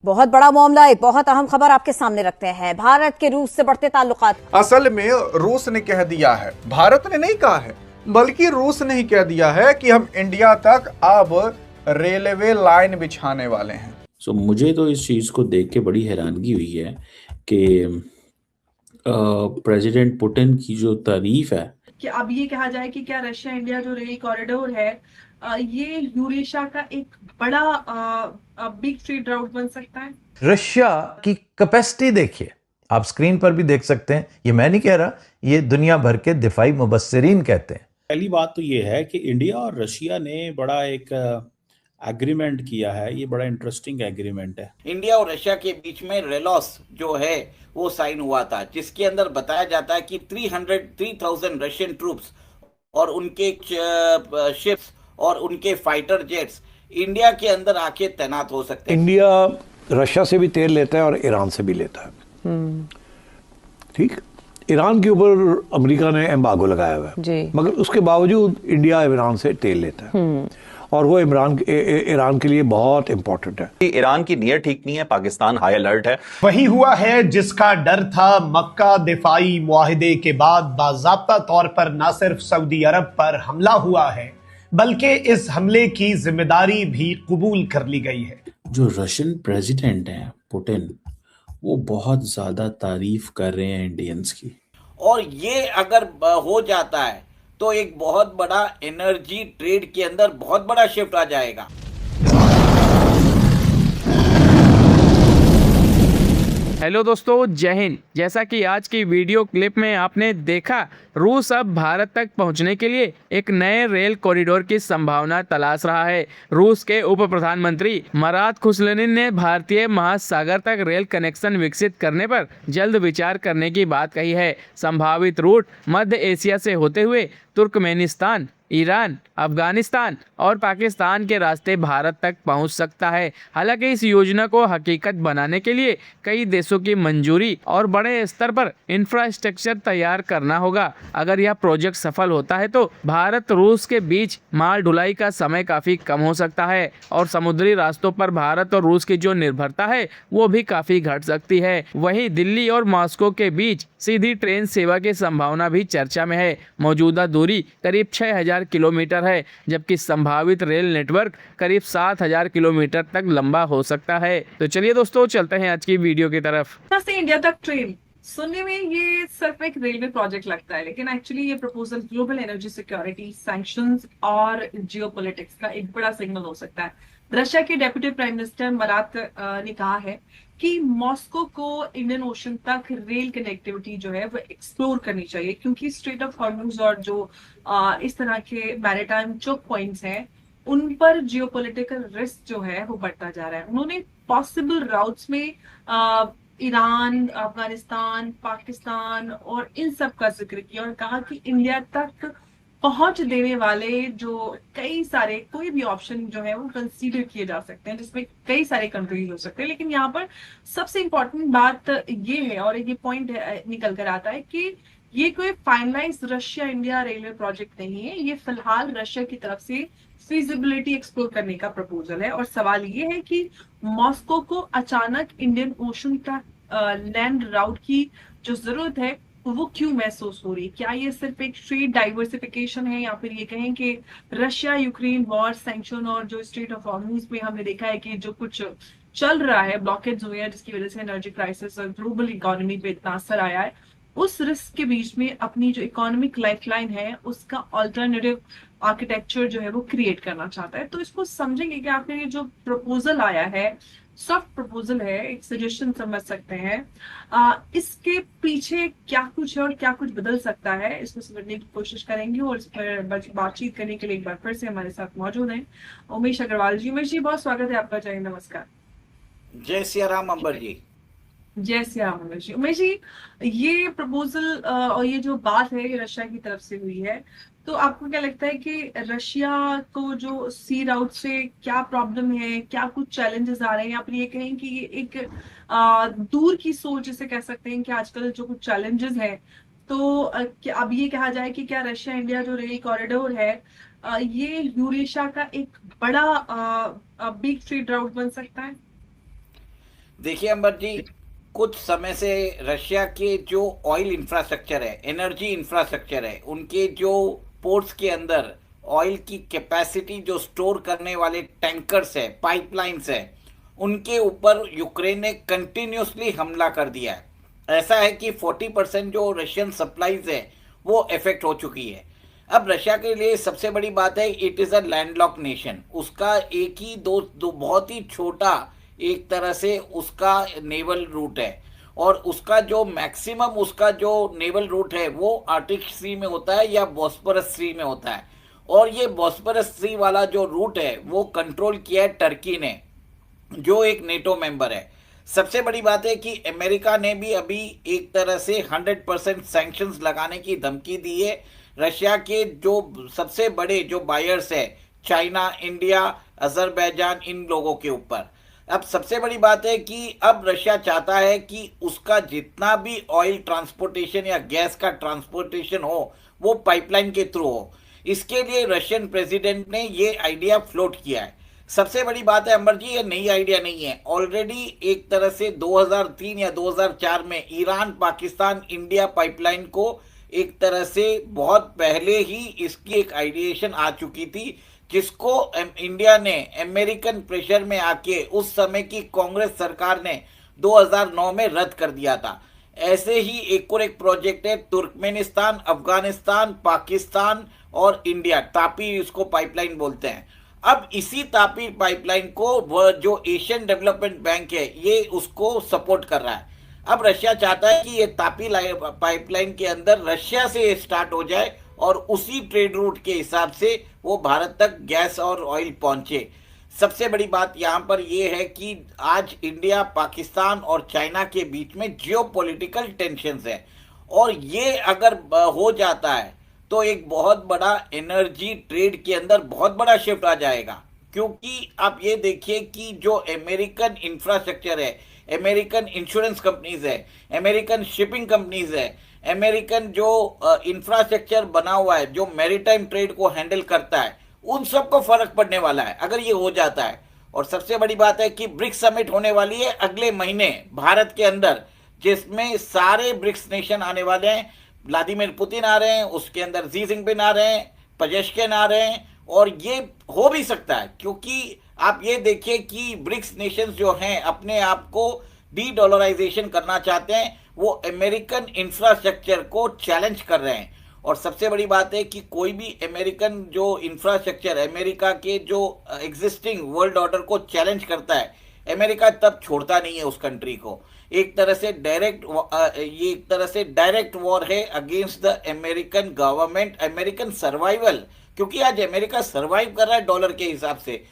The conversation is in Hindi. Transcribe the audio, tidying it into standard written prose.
बहुत बड़ा मामला, एक बहुत अहम खबर आपके सामने रखते हैं। भारत के रूस से बढ़ते ताल्लुकात। असल में रूस ने कह दिया है, भारत ने नहीं कहा है, बल्कि रूस ने ही कह दिया है कि हम इंडिया तक अब रेलवे लाइन बिछाने वाले हैं। मुझे तो इस चीज़ को देख के बड़ी हैरानगी हुई है कि प्रेसिडेंट पुतिन की जो तारीफ है कि अब ये कहा जाए कि क्या रशिया इंडिया जो रेल कॉरिडोर है ये यूरेशिया का एक बड़ा बिग ट्रेड राउट बन सकता है। रशिया की कैपेसिटी देखिए, आप स्क्रीन पर भी देख सकते हैं। ये मैं नहीं कह रहा, ये दुनिया भर के दिफाई मुबस्सिरीन कहते हैं। पहली बात तो ये है कि इंडिया और रशिया ने बड़ा एक एग्रीमेंट किया है। ये बड़ा इंटरेस्टिंग एग्रीमेंट है। इंडिया और रशिया के बीच में रेलॉस जो है वो साइन हुआ था, जिसके अंदर बताया जाता है कि 3,000 रशियन ट्रूप्स और उनके शिप्स और उनके फाइटर जेट्स इंडिया के अंदर आके तैनात हो सकते हैं। इंडिया रशिया से भी तेल लेता है और ईरान से भी लेता है। ठीक, ईरान के ऊपर अमेरिका ने एम्बार्गो लगाया हुआ है, मगर उसके बावजूद इंडिया ईरान से तेल लेता है और वो ईरान के लिए बहुत इंपॉर्टेंट है। ईरान की नीयत ठीक नहीं है, पाकिस्तान हाई अलर्ट है। वही हुआ है जिसका डर था। मक्का दिफाई मुआहिदे के बाद बाज़ाब्ता तौर पर न सिर्फ सऊदी अरब पर हमला हुआ है, बल्कि इस हमले की जिम्मेदारी भी कबूल कर ली गई है। जो रशियन प्रेसिडेंट है पुतिन, वो बहुत ज्यादा तारीफ कर रहे हैं इंडियंस की। और ये अगर हो जाता है तो एक बहुत बड़ा एनर्जी ट्रेड के अंदर बहुत बड़ा शिफ्ट आ जाएगा। हेलो दोस्तों, जय हिंद। जैसा कि आज की वीडियो क्लिप में आपने देखा, रूस अब भारत तक पहुंचने के लिए एक नए रेल कॉरिडोर की संभावना तलाश रहा है। रूस के उप प्रधानमंत्री मरात खुसलनिन ने भारतीय महासागर तक रेल कनेक्शन विकसित करने पर जल्द विचार करने की बात कही है। संभावित रूट मध्य एशिया से होते हुए तुर्कमेनिस्तान, ईरान, अफगानिस्तान और पाकिस्तान के रास्ते भारत तक पहुंच सकता है। हालांकि इस योजना को हकीकत बनाने के लिए कई देशों की मंजूरी और बड़े स्तर पर इंफ्रास्ट्रक्चर तैयार करना होगा। अगर यह प्रोजेक्ट सफल होता है तो भारत रूस के बीच माल ढुलाई का समय काफी कम हो सकता है और समुद्री रास्तों पर भारत और रूस की जो निर्भरता है वो भी काफी घट सकती है। वहीं दिल्ली और मॉस्को के बीच सीधी ट्रेन सेवा की संभावना भी चर्चा में है। मौजूदा दूरी करीब 6,000 किलोमीटर है, जबकि संभावित रेल नेटवर्क करीब 7,000 किलोमीटर तक लंबा हो सकता है। तो चलिए दोस्तों, चलते हैं आज की वीडियो की तरफ। से इंडिया तक ट्रेन सुनने में ये सिर्फ एक रेलवे प्रोजेक्ट लगता है, लेकिन एक्चुअली ये proposal global energy security, sanctions और जियोपॉलिटिक्स का एक बड़ा सिग्नल हो सकता है। रशिया के डेप्यूटी प्राइम मिनिस्टर मरात ने कहा है कि मॉस्को को इंडियन ओशन तक रेल कनेक्टिविटी जो है वो एक्सप्लोर करनी चाहिए, क्योंकि स्ट्रेट ऑफ हॉर्मुज और जो इस तरह के मैरीटाइम चोक पॉइंट्स हैं उन पर जियोपॉलिटिकल रिस्क जो है वो बढ़ता जा रहा है। उन्होंने पॉसिबल राउट्स में ईरान, अफगानिस्तान, पाकिस्तान और इन सब का जिक्र किया और कहा कि इंडिया तक पहुंच देने वाले जो कई सारे कोई भी ऑप्शन जो है वो कंसीडर किए जा सकते हैं, जिसमें कई सारे कंट्रीज हो सकते हैं। लेकिन यहाँ पर सबसे इम्पोर्टेंट बात ये है और ये पॉइंट निकल कर आता है कि ये कोई finalise Russia India railway project नहीं है। ये फिलहाल रशिया की तरफ से फीजिबिलिटी एक्सप्लोर करने का प्रपोजल है और सवाल ये है कि मॉस्को को अचानक इंडियन ओशन तक लैंड राउट की जो जरूरत है वो क्यों महसूस हो रही है? क्या ये सिर्फ एक ट्रेड डाइवर्सिफिकेशन है, या फिर ये कहें कि रशिया यूक्रेन वॉर, सैंक्शन और जो स्ट्रेट ऑफ हॉर्मुज में हमने देखा है कि जो कुछ चल रहा है, ब्लॉकेज हुए हैं जिसकी वजह से एनर्जी क्राइसिस और ग्लोबल इकोनॉमी पे इतना असर आया है, उस रिस्क के बीच में अपनी जो इकोनॉमिक लाइफलाइन है उसका ऑल्टरनेटिव आर्किटेक्चर जो है वो क्रिएट करना चाहता है। तो इसको समझेंगे कि आखिर ये जो प्रपोजल आया है, सॉफ्ट प्रपोजल है, एक सजेशन समझ सकते हैं, इसके पीछे क्या कुछ है और क्या कुछ बदल सकता है, इसको समझने की कोशिश करेंगे। और इस पर बातचीत करने के लिए एक बार फिर से हमारे साथ मौजूद हैं उमेश अग्रवाल जी। उमेश जी, बहुत स्वागत है आपका। जय, नमस्कार। जय सिया राम अंबर जी। जय श्री राम। उमेश जी, ये प्रपोजल और ये जो बात है ये रशिया की तरफ से हुई है, तो आपको क्या लगता है कि रशिया को जो सी राउट से क्या प्रॉब्लम है, क्या कुछ चैलेंजेस आ रहे हैं, या फिर ये कहें कि ये एक दूर की सोच जिसे कह सकते हैं कि आजकल जो कुछ चैलेंजेस हैं, तो क्या अब ये कहा जाए कि क्या रशिया इंडिया जो रेल कॉरिडोर है ये यूरेशिया का एक बड़ा बिग ट्रेड राउट बन सकता है? देखिए अंबर जी, कुछ समय से रशिया के जो ऑयल इंफ्रास्ट्रक्चर है, एनर्जी इंफ्रास्ट्रक्चर है, उनके जो पोर्ट्स के अंदर ऑयल की कैपेसिटी जो स्टोर करने वाले टैंकर्स है, पाइपलाइंस है, उनके ऊपर यूक्रेन ने कंटिन्यूसली हमला कर दिया है। ऐसा है कि 40% जो रशियन सप्लाईज है वो इफेक्ट हो चुकी है। अब रशिया के लिए सबसे बड़ी बात है, it is a landlock nation. उसका एक ही दो बहुत ही छोटा एक तरह से उसका नेवल रूट है, और उसका जो मैक्सिमम उसका जो नेवल रूट है वो आर्टिक सी में होता है या बॉस्फोरस सी में होता है। और ये बॉस्फोरस सी वाला जो रूट है वो कंट्रोल किया है टर्की ने, जो एक नेटो मेंबर है। सबसे बड़ी बात है कि अमेरिका ने भी अभी एक तरह से 100% सैंक्शंस लगाने की धमकी दी है रशिया के जो सबसे बड़े जो बायर्स है, चाइना, इंडिया, अजरबैजान, इन लोगों के ऊपर। अब सबसे बड़ी बात है कि अब रशिया चाहता है कि उसका जितना भी ऑयल ट्रांसपोर्टेशन या गैस का ट्रांसपोर्टेशन हो वो पाइपलाइन के थ्रू हो। इसके लिए रशियन प्रेसिडेंट ने ये आइडिया फ्लोट किया है। सबसे बड़ी बात है अंबर जी, ये नई आइडिया नहीं है। ऑलरेडी एक तरह से 2003 या 2004 में ईरान, पाकिस्तान, इंडिया पाइपलाइन को एक तरह से बहुत पहले ही इसकी एक आइडिएशन आ चुकी थी, जिसको इंडिया ने अमेरिकन प्रेशर में आके उस समय की कांग्रेस सरकार ने 2009 में रद्द कर दिया था। ऐसे ही एक और एक प्रोजेक्ट है तुर्कमेनिस्तान, अफगानिस्तान, पाकिस्तान और इंडिया, तापी इसको पाइपलाइन बोलते हैं। अब इसी तापी पाइपलाइन को वह जो एशियन डेवलपमेंट बैंक है ये उसको सपोर्ट कर रहा है। अब रशिया चाहता है कि ये तापी पाइपलाइन के अंदर रशिया से स्टार्ट हो जाए और उसी ट्रेड रूट के हिसाब से वो भारत तक गैस और ऑयल पहुंचे। सबसे बड़ी बात यहाँ पर यह है कि आज इंडिया, पाकिस्तान और चाइना के बीच में जियोपॉलिटिकल टेंशन्स है, और ये अगर हो जाता है तो एक बहुत बड़ा एनर्जी ट्रेड के अंदर बहुत बड़ा शिफ्ट आ जाएगा। क्योंकि आप ये देखिए कि जो अमेरिकन इंफ्रास्ट्रक्चर है, अमेरिकन इंश्योरेंस कंपनीज है, अमेरिकन शिपिंग कंपनीज है, अमेरिकन जो इंफ्रास्ट्रक्चर बना हुआ है जो मैरीटाइम ट्रेड को हैंडल करता है, उन सबको फर्क पड़ने वाला है अगर ये हो जाता है। और सबसे बड़ी बात है कि ब्रिक्स समिट होने वाली है अगले महीने भारत के अंदर, जिसमें सारे ब्रिक्स नेशन आने वाले हैं। व्लादिमीर पुतिन आ रहे हैं, उसके अंदर जी जिनपिंग आ रहे हैं, पजेश्किन आ रहे हैं, और ये हो भी सकता है क्योंकि आप ये देखिए कि ब्रिक्स नेशंस जो हैं अपने आप को डी डॉलराइजेशन करना चाहते हैं, वो अमेरिकन इंफ्रास्ट्रक्चर को चैलेंज कर रहे हैं। और सबसे बड़ी बात है कि कोई भी अमेरिकन जो इंफ्रास्ट्रक्चर अमेरिका के जो एग्जिस्टिंग वर्ल्ड ऑर्डर को चैलेंज करता है, अमेरिका तब छोड़ता नहीं है उस कंट्री को। एक तरह से डायरेक्ट वॉर है against the American government, American survival, क्योंकि आज अमेरिका सर्वाइव कर रहा है डॉलर के हिसाब से।